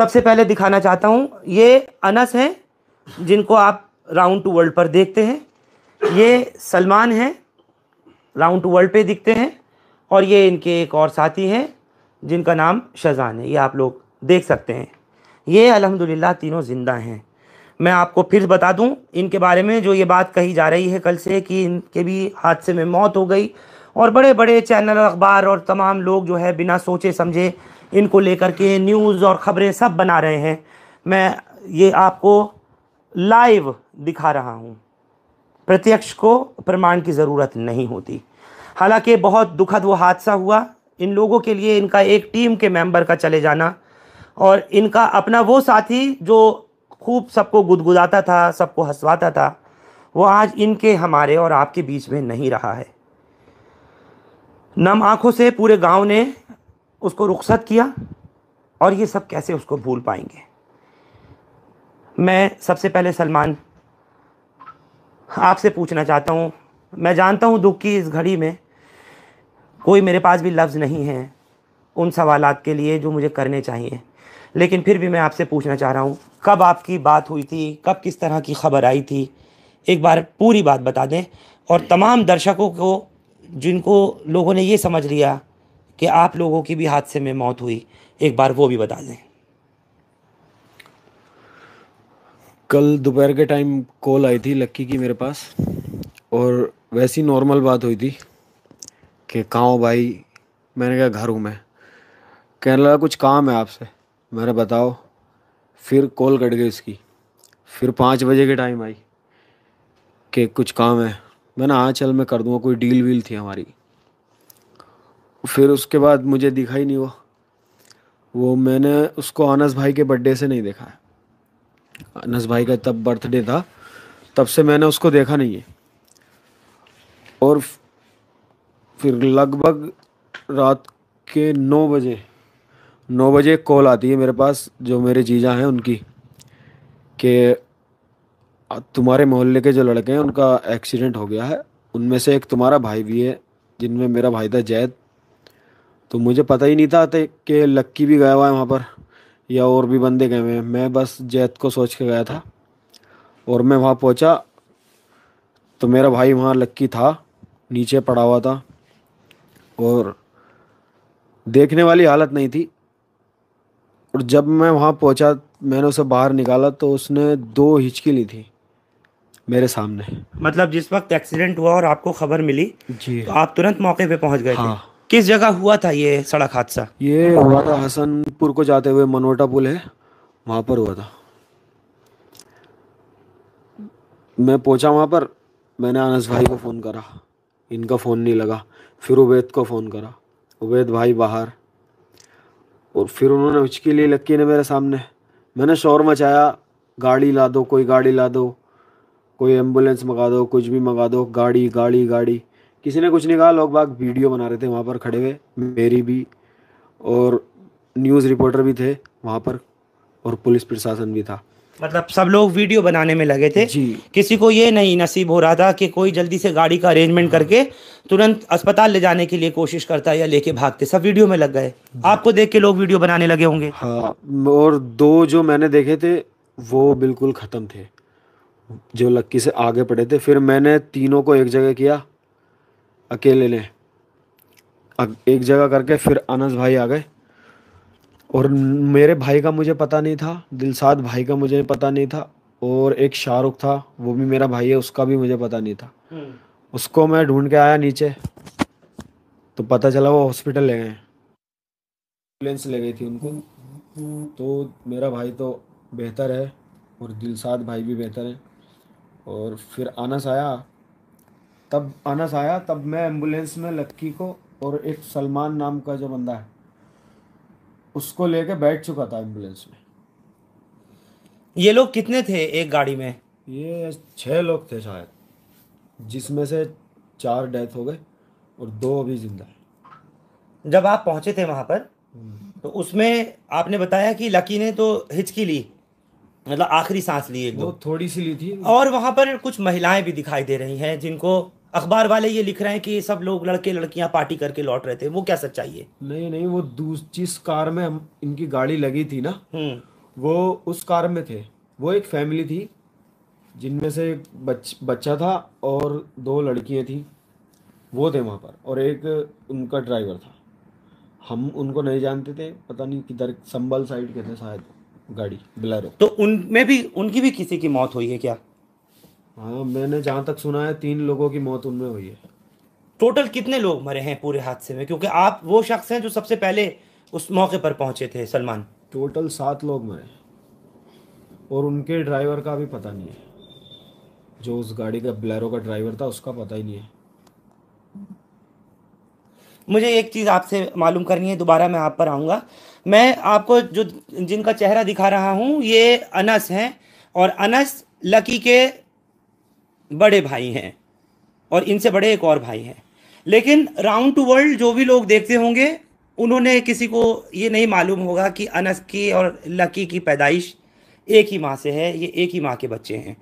सबसे पहले दिखाना चाहता हूँ, ये अनस हैं जिनको आप राउंड टू वर्ल्ड पर देखते हैं, ये सलमान हैं राउंड टू वर्ल्ड पे दिखते हैं, और ये इनके एक और साथी हैं जिनका नाम शहजान है, ये आप लोग देख सकते हैं। ये अल्हम्दुलिल्लाह तीनों ज़िंदा हैं। मैं आपको फिर बता दूं इनके बारे में, जो ये बात कही जा रही है कल से कि इनके भी हादसे में मौत हो गई, और बड़े बड़े चैनल अखबार और तमाम लोग जो है बिना सोचे समझे इनको लेकर के न्यूज़ और ख़बरें सब बना रहे हैं। मैं ये आपको लाइव दिखा रहा हूँ, प्रत्यक्ष को प्रमाण की ज़रूरत नहीं होती। हालांकि बहुत दुखद वो हादसा हुआ इन लोगों के लिए, इनका एक टीम के मेंबर का चले जाना, और इनका अपना वो साथी जो खूब सबको गुदगुदाता था, सबको हंसवाता था, वो आज इनके, हमारे और आपके बीच में नहीं रहा है। नम आंखों से पूरे गांव ने उसको रुखसत किया, और ये सब कैसे उसको भूल पाएंगे। मैं सबसे पहले सलमान आपसे पूछना चाहता हूँ, मैं जानता हूँ दुख की इस घड़ी में कोई मेरे पास भी लफ्ज़ नहीं है उन सवालात के लिए जो मुझे करने चाहिए, लेकिन फिर भी मैं आपसे पूछना चाह रहा हूँ, कब आपकी बात हुई थी, कब किस तरह की खबर आई थी, एक बार पूरी बात बता दें, और तमाम दर्शकों को जिनको लोगों ने ये समझ लिया कि आप लोगों की भी हादसे में मौत हुई, एक बार वो भी बता दें। कल दोपहर के टाइम कॉल आई थी लक्की की मेरे पास, और वैसी नॉर्मल बात हुई थी कि कहाँ हो भाई। मैंने कहा घर हूँ मैं। कहने लगा कुछ काम है आपसे। मैंने बताओ। फिर कॉल कट गई इसकी। फिर 5 बजे के टाइम आई कि कुछ काम है। मैंने हाँ चल मैं कर दूँगा, कोई डील वील थी हमारी। फिर उसके बाद मुझे दिखा ही नहीं वो मैंने उसको अनस भाई के बर्थडे से नहीं देखा है। अनस भाई का तब बर्थडे था, तब से मैंने उसको देखा नहीं है। और फिर लगभग रात के 9 बजे कॉल आती है मेरे पास, जो मेरे जीजा हैं उनकी, कि तुम्हारे मोहल्ले के जो लड़के हैं उनका एक्सीडेंट हो गया है, उनमें से एक तुम्हारा भाई भी है, जिनमें मेरा भाई था जैद। तो मुझे पता ही नहीं था कि लक्की भी गया हुआ है वहाँ पर या और भी बंदे गए हुए हैं। मैं बस जैद को सोच के गया था, और मैं वहाँ पहुँचा तो मेरा भाई वहाँ लक्की था, नीचे पड़ा हुआ था, और देखने वाली हालत नहीं थी। और जब मैं वहाँ पहुँचा, मैंने उसे बाहर निकाला तो उसने 2 हिचकी ली थी मेरे सामने। मतलब जिस वक्त एक्सीडेंट हुआ और आपको खबर मिली जी तो आप तुरंत मौके पे पहुंच गए थे। हाँ। किस जगह हुआ था ये सड़क हादसा? ये हुआ था हसनपुर को जाते हुए, मनोटा पुल है वहाँ पर हुआ था। मैं पहुँचा वहाँ पर, मैंने अनस भाई को फ़ोन करा, इनका फ़ोन नहीं लगा। फिर उबैद को फ़ोन करा, उबैद भाई बाहर। और फिर उन्होंने हिचकी ली लक्की ने मेरे सामने। मैंने शोर मचाया, गाड़ी ला दो, कोई गाड़ी ला दो, कोई एम्बुलेंस मंगा दो, कुछ भी मंगा दो, गाड़ी गाड़ी गाड़ी। किसी ने कुछ नहीं कहा। लोग बाग वीडियो बना रहे थे वहाँ पर खड़े हुए, मेरी भी, और न्यूज़ रिपोर्टर भी थे वहाँ पर, और पुलिस प्रशासन भी था। मतलब सब लोग वीडियो बनाने में लगे थे जी। किसी को ये नहीं नसीब हो रहा था कि कोई जल्दी से गाड़ी का अरेंजमेंट करके तुरंत अस्पताल ले जाने के लिए कोशिश करता या लेके भागते, सब वीडियो में लग गए। आपको देख के लोग वीडियो बनाने लगे होंगे। हाँ, और 2 जो मैंने देखे थे वो बिल्कुल ख़त्म थे, जो लक्की से आगे पड़े थे। फिर मैंने तीनों को एक जगह किया, अकेले ने एक जगह करके। फिर अनस भाई आ गए, और मेरे भाई का मुझे पता नहीं था, दिलसाद भाई का मुझे पता नहीं था, और एक शाहरुख था, वो भी मेरा भाई है, उसका भी मुझे पता नहीं था। उसको मैं ढूंढ के आया नीचे, तो पता चला वो हॉस्पिटल ले गए, एम्बुलेंस ले गई थी उनको। तो मेरा भाई तो बेहतर है, और दिलसाद भाई भी बेहतर है। और फिर अनस आया तब मैं एम्बुलेंस में लक्की को और एक सलमान नाम का जो बंदा है उसको लेके बैठ चुका था एम्बुलेंस में। ये लोग कितने थे एक गाड़ी में? ये 6 लोग थे शायद, जिसमें से 4 डेथ हो गए और 2 अभी जिंदा है। जब आप पहुंचे थे वहां पर तो उसमें आपने बताया कि लकी ने तो हिचकी ली, मतलब आखिरी सांस ली एक वो दो, थोड़ी सी ली थी। और वहां पर कुछ महिलाएं भी दिखाई दे रही हैं जिनको अखबार वाले ये लिख रहे हैं कि सब लोग लड़के लड़कियां पार्टी करके लौट रहे थे, वो क्या सच्चाई है? नहीं नहीं, वो जिस कार में हम इनकी गाड़ी लगी थी ना, हम्म। वो उस कार में थे। वो एक फैमिली थी जिनमें से एक बच्चा था और दो लड़कियां थी, वो थे वहाँ पर, और एक उनका ड्राइवर था। हम उनको नहीं जानते थे, पता नहीं किधर, संभल साइड के थे शायद, गाड़ी बोलेरो। तो उनमें भी, उनकी भी किसी की मौत हुई है क्या? हाँ, मैंने जहाँ तक सुना है 3 लोगों की मौत उनमें हुई है। टोटल कितने लोग मरे हैं पूरे हादसे में, क्योंकि आप वो शख्स हैं जो सबसे पहले उस मौके पर पहुंचे थे, सलमान। टोटल 7 लोग मरे, और उनके ड्राइवर का भी पता नहीं है। जो उस गाड़ी का बोलेरो का ड्राइवर था उसका पता ही नहीं है। मुझे एक चीज़ आपसे मालूम करनी है, दोबारा मैं आप पर आऊँगा। मैं आपको जो जिनका चेहरा दिखा रहा हूँ, ये अनस हैं, और अनस लकी के बड़े भाई हैं, और इनसे बड़े एक और भाई हैं। लेकिन राउंड टू वर्ल्ड जो भी लोग देखते होंगे, उन्होंने, किसी को ये नहीं मालूम होगा कि अनस की और लकी की पैदाइश एक ही माँ से है, ये एक ही माँ के बच्चे हैं,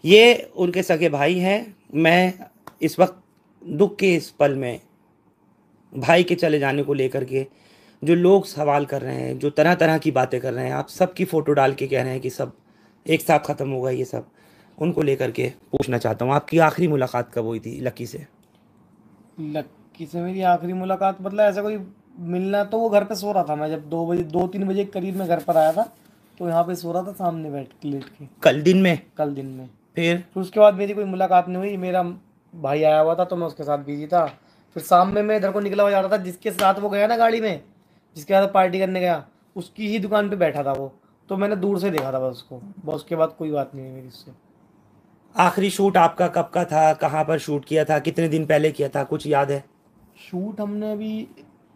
ये उनके सगे भाई हैं। मैं इस वक्त दुख के इस पल में भाई के चले जाने को लेकर के जो लोग सवाल कर रहे हैं, जो तरह तरह की बातें कर रहे हैं, आप सबकी फ़ोटो डाल के कह रहे हैं कि सब एक साथ ख़त्म होगा, ये सब उनको लेकर के पूछना चाहता हूँ, आपकी आखिरी मुलाकात कब हुई थी लकी से? लक्की से मेरी आखिरी मुलाकात मतलब ऐसा कोई मिलना, तो वो घर पे सो रहा था। मैं जब 2-3 बजे के करीब में घर पर आया था, तो यहाँ पे सो रहा था सामने बैठ के लेट के, कल दिन में? कल दिन में। फिर? उसके बाद मेरी कोई मुलाकात नहीं हुई। मेरा भाई आया हुआ था तो मैं उसके साथ बिजी था। फिर शाम में मैं इधर को निकला हुआ जा रहा था, जिसके साथ वो गया ना गाड़ी में, जिसके साथ पार्टी करने गया, उसकी ही दुकान पे बैठा था वो। तो मैंने दूर से देखा था बस उसको, बस उसके बाद कोई बात नहीं हुई मेरी उससे। आखिरी शूट आपका कब का था, कहाँ पर शूट किया था, कितने दिन पहले किया था, कुछ याद है? शूट हमने अभी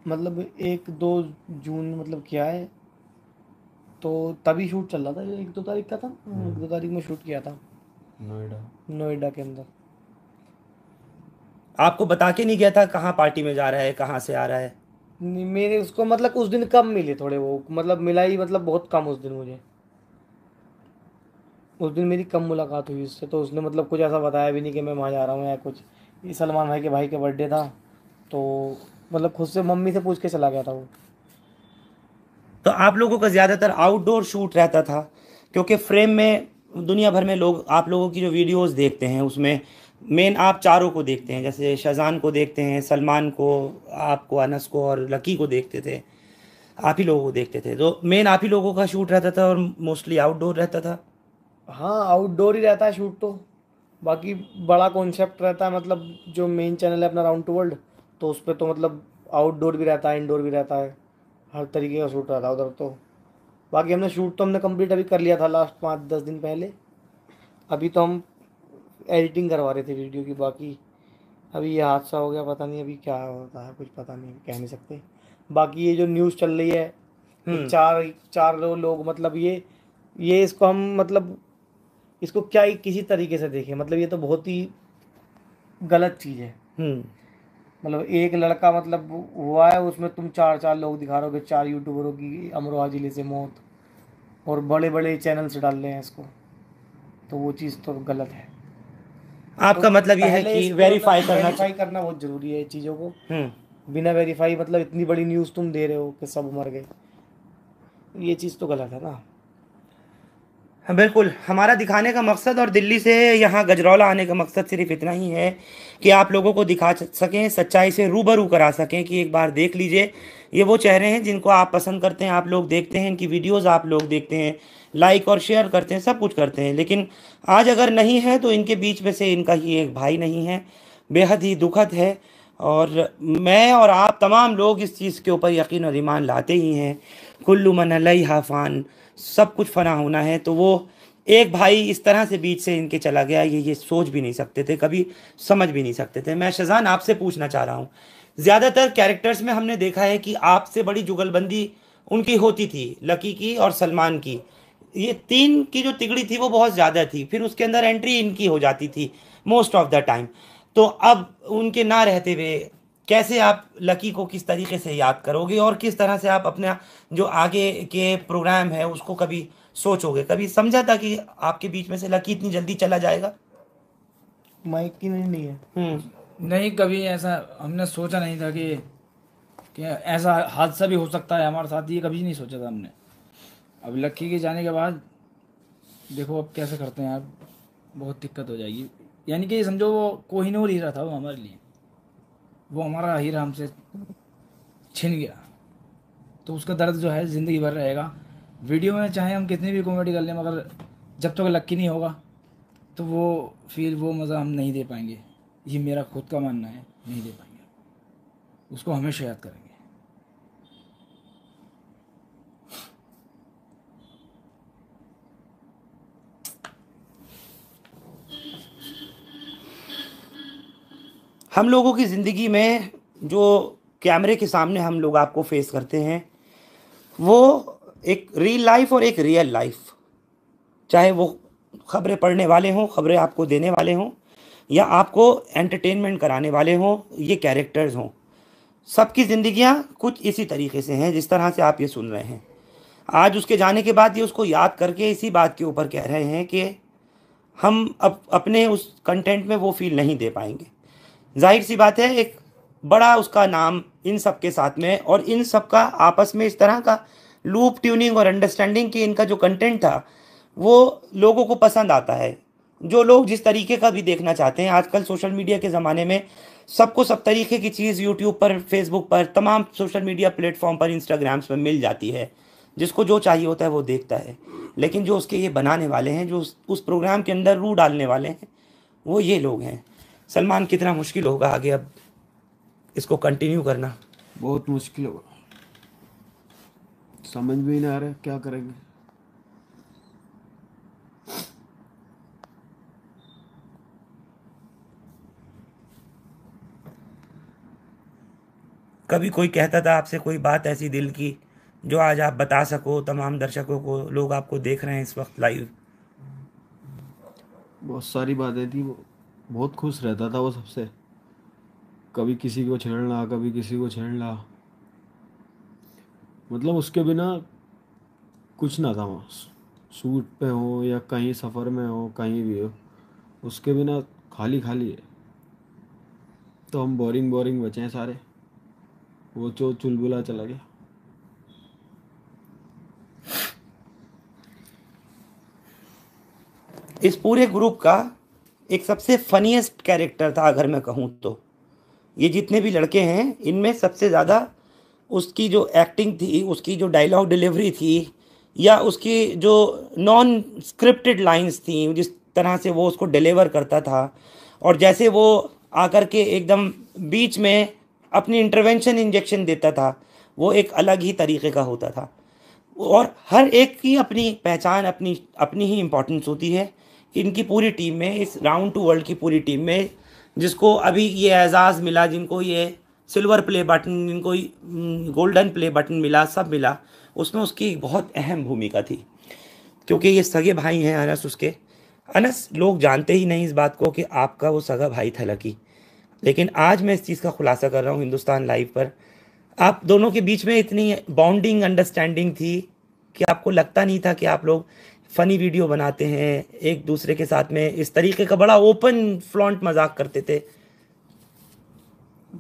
मतलब 1-2 जून मतलब किया है, तो तभी शूट चल रहा था। 1-2 तारीख का था, 1-2 तारीख में शूट किया था नोएडा के अंदर। आपको बता के नहीं गया था कहाँ पार्टी में जा रहा है, कहाँ से आ रहा है? नहीं, मेरे उसको मतलब उस दिन कम मिले थोड़े, वो मतलब मिला ही मतलब बहुत कम उस दिन मुझे। उस दिन मेरी कम मुलाकात हुई उससे, तो उसने मतलब कुछ ऐसा बताया भी नहीं कि मैं वहाँ जा रहा हूँ या कुछ। ये सलमान भाई के बर्थडे था, तो मतलब खुद से मम्मी से पूछ के चला गया था वो। तो आप लोगों का ज़्यादातर आउटडोर शूट रहता था, क्योंकि फ्रेम में दुनिया भर में लोग आप लोगों की जो वीडियोस देखते हैं, उसमें मेन आप चारों को देखते हैं, जैसे शाहजान को देखते हैं, सलमान को, आपको, अनस को और लकी को देखते थे, आप ही लोगों को देखते थे। तो मेन आप ही लोगों का शूट रहता था और मोस्टली आउटडोर रहता था। हाँ, आउटडोर ही रहता है शूट तो। बाकी बड़ा कॉन्सेप्ट रहता है, मतलब जो मेन चैनल है अपना राउंड टू वर्ल्ड, तो उस पर तो मतलब आउटडोर भी रहता है, इंडोर भी रहता है, हर तरीके का शूट रहता है उधर तो। बाकी हमने शूट तो हमने कंप्लीट अभी कर लिया था लास्ट 5-10 दिन पहले। अभी तो हम एडिटिंग करवा रहे थे वीडियो की। बाकी अभी ये हादसा हो गया, पता नहीं अभी क्या होता है, कुछ पता नहीं, कह नहीं सकते। बाकी ये जो न्यूज़ चल रही है, ये चार चार लोग मतलब ये इसको हम मतलब इसको क्या ही किसी तरीके से देखें, मतलब ये तो बहुत ही गलत चीज़ है। मतलब एक लड़का मतलब हुआ है, उसमें तुम 4-4 लोग दिखा रहे हो कि 4 यूट्यूबरों की अमरोहा जिले से मौत, और बड़े बड़े चैनल से डाल रहे हैं इसको, तो वो चीज़ तो गलत है। आपका तो मतलब ये है पहले कि इसको वेरीफाई मतलब करना वेरीफाई करना बहुत ज़रूरी है चीज़ों को। हम्म। बिना वेरीफाई मतलब इतनी बड़ी न्यूज़ तुम दे रहे हो कि सब मर गए, ये चीज़ तो गलत है ना। हाँ बिल्कुल, हमारा दिखाने का मकसद और दिल्ली से यहाँ गजरौला आने का मकसद सिर्फ इतना ही है कि आप लोगों को दिखा सकें, सच्चाई से रूबरू करा सकें कि एक बार देख लीजिए, ये वो चेहरे हैं जिनको आप पसंद करते हैं, आप लोग देखते हैं, इनकी वीडियोस आप लोग देखते हैं, लाइक और शेयर करते हैं, सब कुछ करते हैं, लेकिन आज अगर नहीं है तो इनके बीच में से इनका ही एक भाई नहीं है। बेहद ही दुखद है, और मैं और आप तमाम लोग इस चीज़ के ऊपर यकीन और ईमान लाते ही हैं, कुल्लु मन अलैहा फ़ान, सब कुछ फना होना है। तो वो एक भाई इस तरह से बीच से इनके चला गया, ये सोच भी नहीं सकते थे, कभी समझ भी नहीं सकते थे। मैं शाहजान आपसे पूछना चाह रहा हूँ, ज़्यादातर कैरेक्टर्स में हमने देखा है कि आपसे बड़ी जुगलबंदी उनकी होती थी, लकी की और सलमान की। ये तीन की जो तिगड़ी थी वो बहुत ज़्यादा थी, फिर उसके अंदर एंट्री इनकी हो जाती थी मोस्ट ऑफ द टाइम। तो अब उनके ना रहते हुए कैसे आप लकी को किस तरीके से याद करोगे, और किस तरह से आप अपना जो आगे के प्रोग्राम है उसको कभी सोचोगे, कभी समझा था कि आपके बीच में से लकी इतनी जल्दी चला जाएगा? माइक की नहीं है। नहीं, कभी ऐसा हमने सोचा नहीं था कि ऐसा हादसा भी हो सकता है हमारे साथ, ये कभी नहीं सोचा था हमने। अब लक्की के जाने के बाद देखो अब कैसे करते हैं यार, बहुत दिक्कत हो जाएगी। यानी कि समझो वो कोहिनूर हीरा था वो हमारे लिए, वो हमारा हीरा हमसे छिन गया, तो उसका दर्द जो है ज़िंदगी भर रहेगा। वीडियो में चाहे हम कितनी भी कॉमेडी कर लें, मगर जब तक लक्की नहीं होगा तो वो फील, वो मज़ा हम नहीं दे पाएंगे। ये मेरा खुद का मानना है, नहीं दे पाएंगे, उसको हमेशा याद करेंगे। हम लोगों की ज़िंदगी में जो कैमरे के सामने हम लोग आपको फेस करते हैं, वो एक रियल लाइफ और एक रियल लाइफ, चाहे वो खबरें पढ़ने वाले हों, खबरें आपको देने वाले हों, या आपको एंटरटेनमेंट कराने वाले हों, ये कैरेक्टर्स हों, सबकी ज़िंदगियां कुछ इसी तरीके से हैं जिस तरह से आप ये सुन रहे हैं। आज उसके जाने के बाद ये उसको याद करके इसी बात के ऊपर कह रहे हैं कि हम अब अपने उस कंटेंट में वो फील नहीं दे पाएंगे। जाहिर सी बात है, एक बड़ा उसका नाम इन सब के साथ में, और इन सब का आपस में इस तरह का लूप ट्यूनिंग और अंडरस्टैंडिंग कि इनका जो कंटेंट था वो लोगों को पसंद आता है। जो लोग जिस तरीके का भी देखना चाहते हैं, आजकल सोशल मीडिया के ज़माने में सबको सब तरीके की चीज़ यूट्यूब पर, फेसबुक पर, तमाम सोशल मीडिया प्लेटफॉर्म पर, इंस्टाग्राम्स पर मिल जाती है। जिसको जो चाहिए होता है वो देखता है। लेकिन जो उसके ये बनाने वाले हैं, जो उस प्रोग्राम के अंदर रूह डालने वाले हैं, वो ये लोग हैं। सलमान, कितना मुश्किल होगा आगे अब इसको कंटिन्यू करना। बहुत मुश्किल होगा, समझ में ही नहीं आ रहा है क्या करेंगे। कभी कोई कहता था आपसे कोई बात ऐसी दिल की जो आज आप बता सको तमाम दर्शकों को, लोग आपको देख रहे हैं इस वक्त लाइव? बहुत सारी बातें थी, वो बहुत खुश रहता था वो सबसे, कभी किसी को छेड़ना, कभी किसी को छेड़ना, मतलब उसके बिना कुछ ना था वहाँ। शूट पे हो या कहीं सफ़र में हो, कहीं भी हो, उसके बिना खाली खाली है। तो हम बोरिंग बोरिंग बचे हैं सारे, वो जो चुलबुला चला गया। इस पूरे ग्रुप का एक सबसे फनीएस्ट कैरेक्टर था अगर मैं कहूँ तो। ये जितने भी लड़के हैं इनमें सबसे ज़्यादा उसकी जो एक्टिंग थी, उसकी जो डायलॉग डिलीवरी थी, या उसकी जो नॉन स्क्रिप्टेड लाइंस थी, जिस तरह से वो उसको डिलीवर करता था, और जैसे वो आकर के एकदम बीच में अपनी इंटरवेंशन इंजेक्शन देता था, वो एक अलग ही तरीके का होता था। और हर एक की अपनी पहचान, अपनी अपनी ही इम्पोर्टेंस होती है। इनकी पूरी टीम में, इस राउंड टू वर्ल्ड की पूरी टीम में, जिसको अभी ये एजाज़ मिला, जिनको ये सिल्वर प्ले बटन, जिनको गोल्डन प्ले बटन मिला, सब मिला, उसमें उसकी बहुत अहम भूमिका थी। क्योंकि ये सगे भाई हैं अनस उसके। अनस, लोग जानते ही नहीं इस बात को कि आपका वो सगा भाई था लकी, लेकिन आज मैं इस चीज़ का खुलासा कर रहा हूँ हिंदुस्तान लाइव पर। आप दोनों के बीच में इतनी बॉन्डिंग, अंडरस्टैंडिंग थी कि आपको लगता नहीं था कि आप लोग फ़नी वीडियो बनाते हैं, एक दूसरे के साथ में इस तरीके का बड़ा ओपन फ्लॉन्ट मजाक करते थे।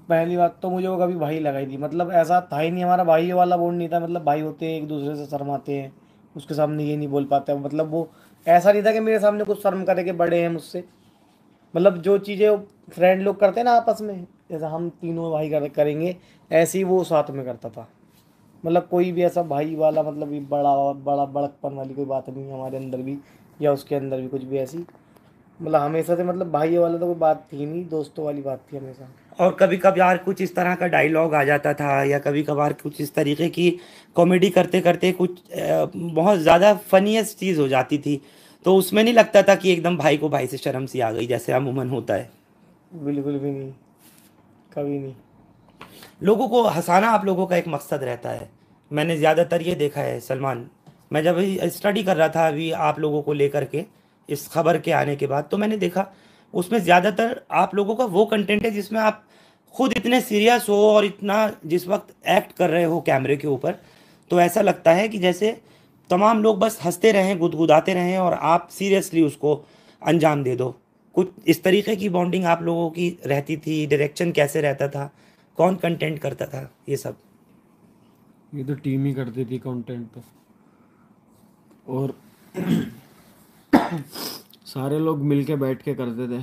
पहली बात तो मुझे वो कभी भाई लगाई थी, मतलब ऐसा था ही नहीं, हमारा भाई वाला बॉन्ड नहीं था। मतलब भाई होते हैं एक दूसरे से शर्माते हैं, उसके सामने ये नहीं बोल पाते। मतलब वो ऐसा नहीं था कि मेरे सामने कुछ शर्म करे कि बड़े हैं मुझसे। मतलब जो चीज़ें फ्रेंड लोग करते हैं ना आपस में, जैसा हम तीनों भाई करेंगे, ऐसे ही वो साथ में करता था। मतलब कोई भी ऐसा भाई वाला, मतलब ये बड़ा बड़ा बड़कपन वाली कोई बात नहीं हमारे अंदर भी, या उसके अंदर भी कुछ भी ऐसी। मतलब हमेशा से, मतलब भाई वाला तो कोई बात थी नहीं, दोस्तों वाली बात थी हमेशा। और कभी कभार कुछ इस तरह का डायलॉग आ जाता था, या कभी कभार कुछ इस तरीके की कॉमेडी करते करते कुछ बहुत ज़्यादा फनीएस्ट चीज़ हो जाती थी, तो उसमें नहीं लगता था कि एकदम भाई को भाई से शर्म सी आ गई, जैसे अमूमन होता है। बिल्कुल भी नहीं, कभी नहीं। लोगों को हंसाना आप लोगों का एक मकसद रहता है। मैंने ज़्यादातर ये देखा है सलमान, मैं जब स्टडी कर रहा था अभी आप लोगों को लेकर के इस खबर के आने के बाद, तो मैंने देखा उसमें ज़्यादातर आप लोगों का वो कंटेंट है जिसमें आप खुद इतने सीरियस हो और इतना जिस वक्त एक्ट कर रहे हो कैमरे के ऊपर, तो ऐसा लगता है कि जैसे तमाम लोग बस हंसते रहें, गुदगुदाते रहें और आप सीरियसली उसको अंजाम दे दो। कुछ इस तरीके की बॉन्डिंग आप लोगों की रहती थी? डायरेक्शन कैसे रहता था? कौन कंटेंट करता था ये सब? ये तो टीम ही करती थी कंटेंट तो। और सारे लोग मिलके बैठ के करते थे।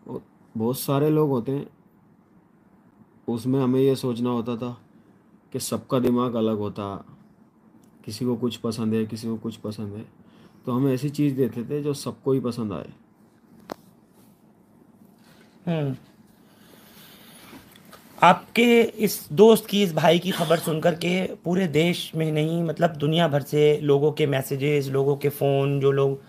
और बहुत सारे लोग होते हैं उसमें, हमें ये सोचना होता था कि सबका दिमाग अलग होता, किसी को कुछ पसंद है, किसी को कुछ पसंद है, तो हम ऐसी चीज़ देते थे जो सबको ही पसंद आए। हम्म। आपके इस दोस्त की, इस भाई की खबर सुनकर के पूरे देश में नहीं, मतलब दुनिया भर से लोगों के मैसेजेस, लोगों के फ़ोन, जो लोग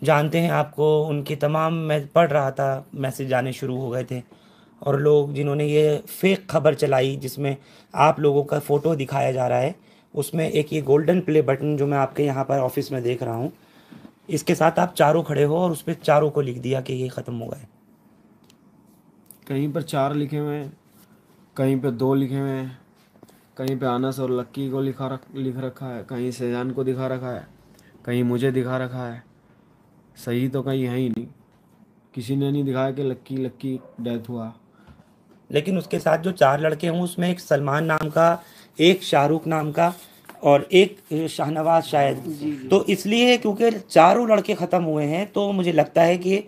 जानते हैं आपको, उनके तमाम, मैं पढ़ रहा था, मैसेज आने शुरू हो गए थे। और लोग जिन्होंने ये फेक खबर चलाई जिसमें आप लोगों का फ़ोटो दिखाया जा रहा है, उसमें एक ये गोल्डन प्ले बटन जो मैं आपके यहाँ पर ऑफिस में देख रहा हूँ, इसके साथ आप चारों खड़े हो और उस पर चारों को लिख दिया कि ये ख़त्म हो गए। कहीं पर 4 लिखे हुए हैं, कहीं पे 2 लिखे हुए हैं, कहीं पे अनस और लक्की को लिख रखा है, कहीं शेजान को दिखा रखा है, कहीं मुझे दिखा रखा है। सही तो कहीं है ही नहीं, किसी ने नहीं दिखाया कि लक्की लक्की डेथ हुआ। लेकिन उसके साथ जो 4 लड़के हों उसमें एक सलमान नाम का, एक शाहरुख नाम का और एक शाहनवाज शायद। तो इसलिए क्योंकि चारों लड़के ख़त्म हुए हैं तो मुझे लगता है कि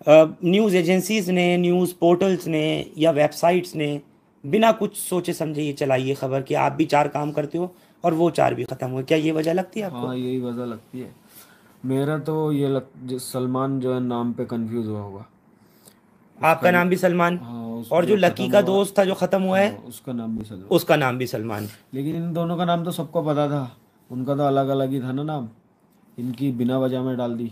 न्यूज़ एजेंसीज़ ने, न्यूज़ पोर्टल्स ने या वेबसाइट्स ने बिना कुछ सोचे समझे ये चलाई ये खबर कि आप भी 4 काम करते हो और वो 4 भी ख़त्म हुए। क्या ये वजह लगती है आपको? हाँ, यही वजह लगती है। मेरा तो सलमान जो है नाम पे कंफ्यूज हुआ होगा। आपका नाम भी सलमान? हाँ, और जो लकी खत्म का हुआ, दोस्त था जो ख़त्म हुआ है, हाँ, उसका नाम भी सलमान। उसका नाम भी सलमान। लेकिन इन दोनों का नाम तो सबको पता था, उनका तो अलग अलग ही था ना नाम, इनकी बिना वजह में डाल दी।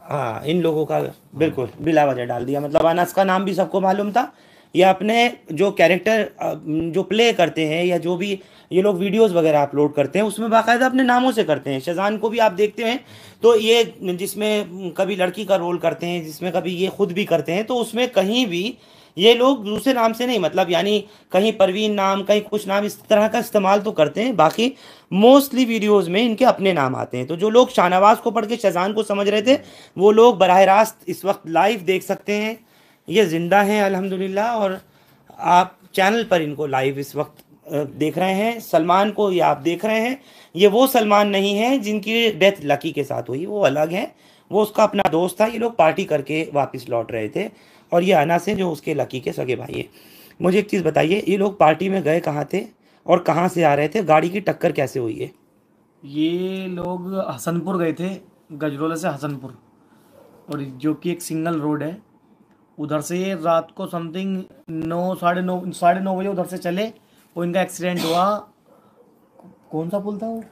हाँ, इन लोगों का बिल्कुल बिला वजह डाल दिया। मतलब अनस का नाम भी सबको मालूम था, या अपने जो कैरेक्टर जो प्ले करते हैं या जो भी ये लोग वीडियोस वगैरह अपलोड करते हैं उसमें बाकायदा अपने नामों से करते हैं। शज़ान को भी आप देखते हैं तो ये जिसमें कभी लड़की का रोल करते हैं, जिसमें कभी ये खुद भी करते हैं, तो उसमें कहीं भी ये लोग दूसरे नाम से नहीं, मतलब यानी कहीं परवीन नाम, कहीं कुछ नाम, इस तरह का इस्तेमाल तो करते हैं। बाकी मोस्टली वीडियोस में इनके अपने नाम आते हैं। तो जो लोग शाहनवाज को पढ़ के शज़ान को समझ रहे थे, वो लोग बराह रास्त इस वक्त लाइव देख सकते हैं। ये ज़िंदा हैं अल्हम्दुलिल्लाह, और आप चैनल पर इनको लाइव इस वक्त देख रहे हैं। सलमान को ये आप देख रहे हैं, ये वो सलमान नहीं है जिनकी डेथ लकी के साथ हुई, वो अलग है, वो उसका अपना दोस्त था। ये लोग पार्टी करके वापस लौट रहे थे, और ये अनस है जो उसके लकी के सगे भाई है। मुझे एक चीज़ बताइए, ये लोग पार्टी में गए कहाँ थे और कहाँ से आ रहे थे? गाड़ी की टक्कर कैसे हुई है? ये लोग हसनपुर गए थे, गजरोला से हसनपुर, और जो कि एक सिंगल रोड है। उधर से ये रात को समथिंग 9, साढ़े नौ बजे उधर से चले, और इनका एक्सीडेंट हुआ। कौन सा पुल था वो?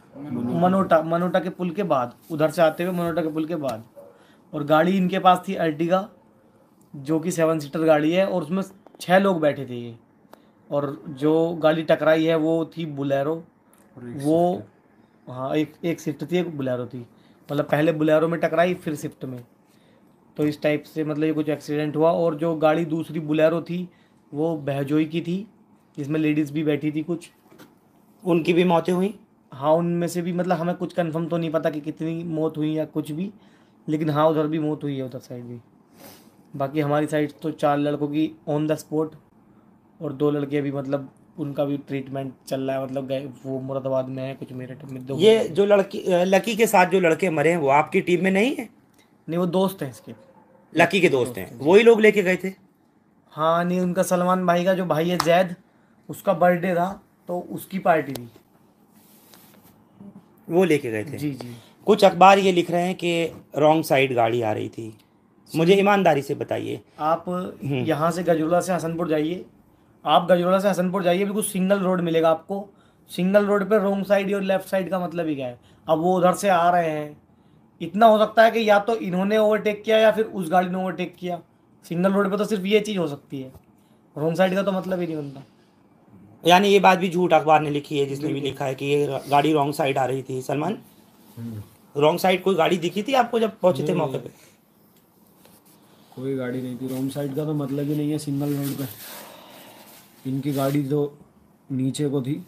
मनोटा के पुल के बाद, उधर से आते हुए मनोटा के पुल के बाद। और गाड़ी इनके पास थी अर्टिगा, जो कि 7 सीटर गाड़ी है, और उसमें 6 लोग बैठे थे ये। और जो गाड़ी टकराई है वो थी बुलेरो, वो हाँ, एक स्विफ्ट थी, एक बुलेरो थी। मतलब पहले बुलेरो में टकराई, फिर स्विफ्ट में। तो इस टाइप से मतलब ये कुछ एक्सीडेंट हुआ। और जो गाड़ी दूसरी बुलेरो थी वो बहजोई की थी, जिसमें लेडीज़ भी बैठी थी कुछ। उनकी भी मौतें हुई? हाँ, उनमें से भी, मतलब हमें कुछ कंफर्म तो नहीं पता कि कितनी मौत हुई या कुछ भी, लेकिन हाँ उधर भी मौत हुई है, उधर साइड भी। बाकी हमारी साइड तो 4 लड़कों की ऑन द स्पॉट, और 2 लड़के अभी मतलब उनका भी ट्रीटमेंट चल रहा है। मतलब गए वो मुरादाबाद में है, कुछ मेरठ में, 2। ये जो लकी के साथ जो लड़के मरे हैं वो आपकी टीम में नहीं है? नहीं, वो दोस्त हैं इसके, लकी के दोस्त हैं, वही लोग लेके गए थे? हाँ। नहीं, उनका सलमान भाई का जो भाई है जैद, उसका बर्थडे था तो उसकी पार्टी थी, वो लेके गए थे? जी जी। कुछ अखबार ये लिख रहे हैं कि रॉन्ग साइड गाड़ी आ रही थी। मुझे ईमानदारी से बताइए। आप यहाँ से गजरोला से हसनपुर जाइए, आप गजरोला से हसनपुर जाइए, बिल्कुल सिंगल रोड मिलेगा आपको। सिंगल रोड पे रॉन्ग साइड और लेफ्ट साइड का मतलब ही क्या है? अब वो उधर से आ रहे हैं, इतना हो सकता है कि या तो इन्होंने ओवरटेक किया या फिर उस गाड़ी ने ओवरटेक किया। सिंगल रोड पे तो सिर्फ ये चीज़ हो सकती है, रॉन्ग साइड का तो मतलब ही नहीं बनता। यानी ये बात भी झूठ अखबार ने लिखी है, जिसने भी लिखा है कि ये गाड़ी रॉन्ग साइड आ रही थी। सलमान, रॉन्ग साइड कोई गाड़ी दिखी थी आपको जब पहुंचे थे मौके पे? कोई गाड़ी नहीं थी, रॉन्ग साइड का तो मतलब ही नहीं है सिंगल रोड पे। इनकी गाड़ी तो नीचे को थी,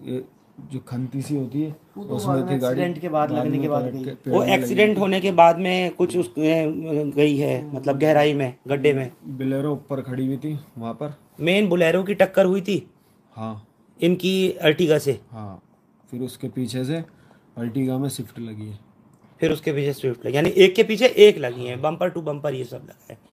ये जो खंती सी होती है वो तो उसमें थी गाड़ी। एक्सीडेंट के बाद लगने के बाद पलट गई। के पेड़ वो में लगी एक्सीडेंट थी। होने के बाद में कुछ उसमें गई है, मतलब गहराई में, गड्ढे में। बोलेरो ऊपर खड़ी हुई थी वहाँ पर। मेन बोलेरो की टक्कर हुई थी हाँ इनकी अर्टिगा से, हाँ। फिर उसके पीछे से अर्टिगा में स्विफ्ट लगी है। फिर उसके पीछे स्विफ्ट लगी, यानी एक के पीछे एक लगी है, बम्पर टू बम्पर ये सब लगा है।